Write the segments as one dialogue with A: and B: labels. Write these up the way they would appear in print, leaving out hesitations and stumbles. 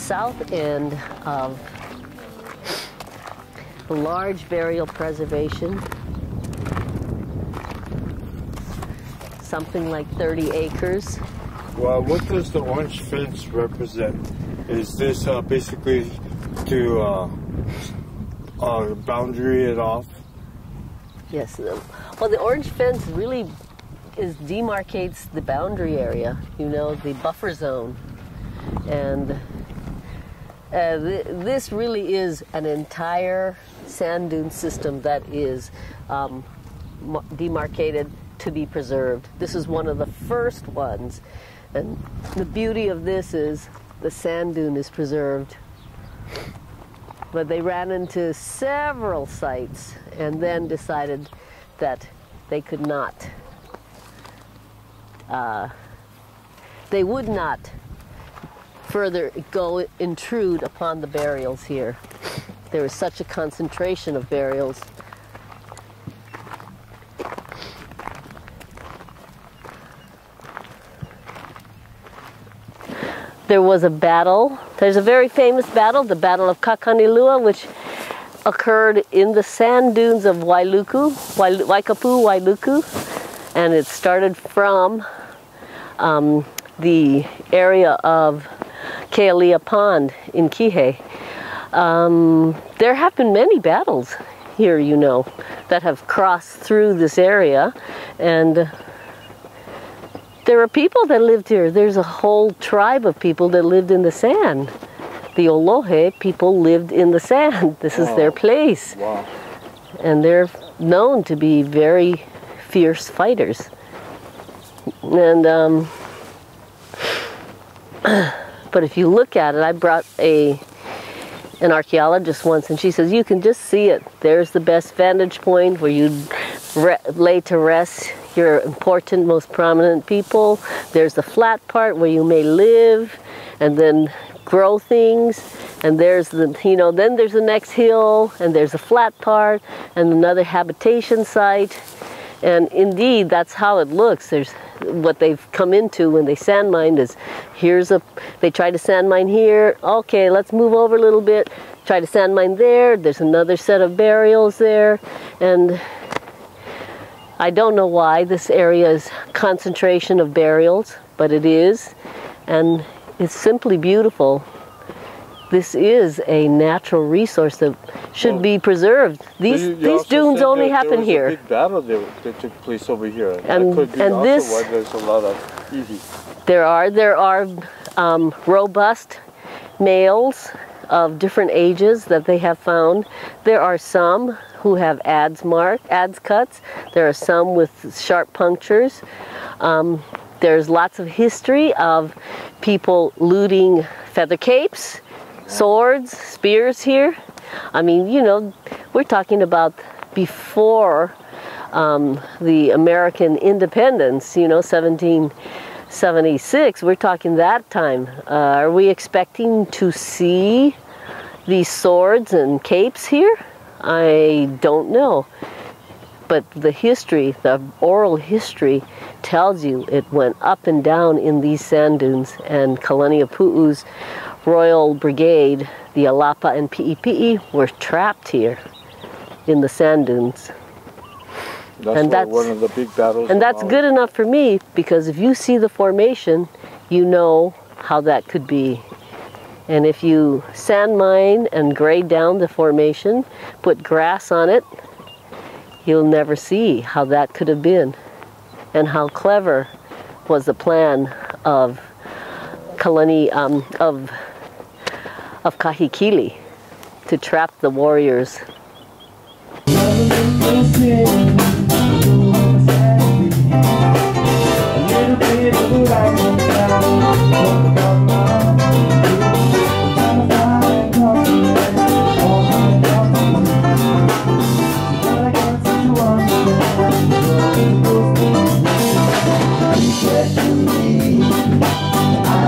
A: south end of the large burial preservation, something like 30 acres.
B: Well, what does the orange fence represent? Is this basically to boundary it off?
A: Yes. Well, the orange fence really demarcates the boundary area, you know, the buffer zone. And this really is an entire sand dune system that is demarcated to be preserved. This is one of the first ones. And the beauty of this is the sand dune is preserved. But they ran into several sites and then decided that they could not, they would not further intrude upon the burials here. There was such a concentration of burials. There was a battle. There's a very famous battle, the Battle of Kakanilua, which occurred in the sand dunes of Wailuku, Waikapu, Wailuku, and it started from the area of Kealia Pond in Kihei. There have been many battles here, you know, that have crossed through this area, and there are people that lived here. There's a whole tribe of people that lived in the sand. The Olohe people lived in the sand. This is their place.
B: Wow.
A: And they're known to be very fierce fighters. And but if you look at it, I brought an archaeologist once, and she says you can just see it. There's the best vantage point where you lay to rest your important, most prominent people. There's the flat part where you may live and then grow things, and there's the, you know, then there's the next hill, and there's a flat part and another habitation site. And indeed, that's how it looks. There's what they've come into when they sand mined is, they try to sand mine here, okay, let's move over a little bit, try to sand mine there, there's another set of burials there, and I don't know why this area is concentration of burials, but it is, and it's simply beautiful. This is a natural resource that should be preserved. These dunes only happen here.
B: There was a big battle that took place over here.
A: And,
B: that could be
A: and
B: also
A: this,
B: why there's a lot of easy.
A: There are robust males of different ages that they have found. There are some who have adze cuts. There are some with sharp punctures. There's lots of history of people looting feather capes, swords, spears here. I mean, you know, we're talking about before the American independence, you know, 1776. We're talking that time. Are we expecting to see these swords and capes here? I don't know. But the history, the oral history, tells you it went up and down in these sand dunes, and Kalaniapu'u's Royal Brigade, the Alapa and Pi'ipi'i, were trapped here in the sand dunes.
B: That's one of the big battles.
A: And that's good enough for me, because if you see the formation, you know how that could be. And if you sand mine and grade down the formation, put grass on it, you'll never see how that could have been, and how clever was the plan of of Kahikili to trap the warriors.
C: I'll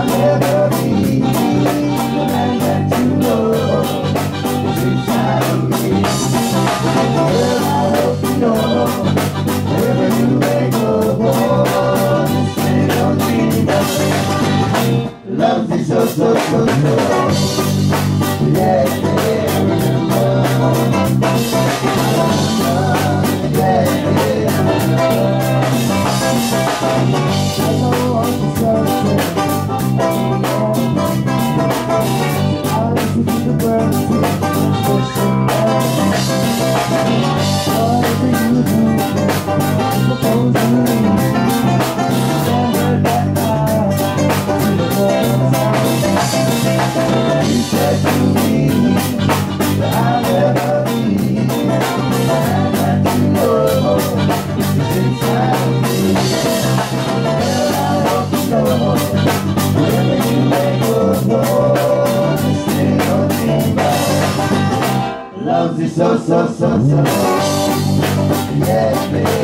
C: never be the man that you love. so, so, so. Yeah, so, so, so, so. Yeah, baby.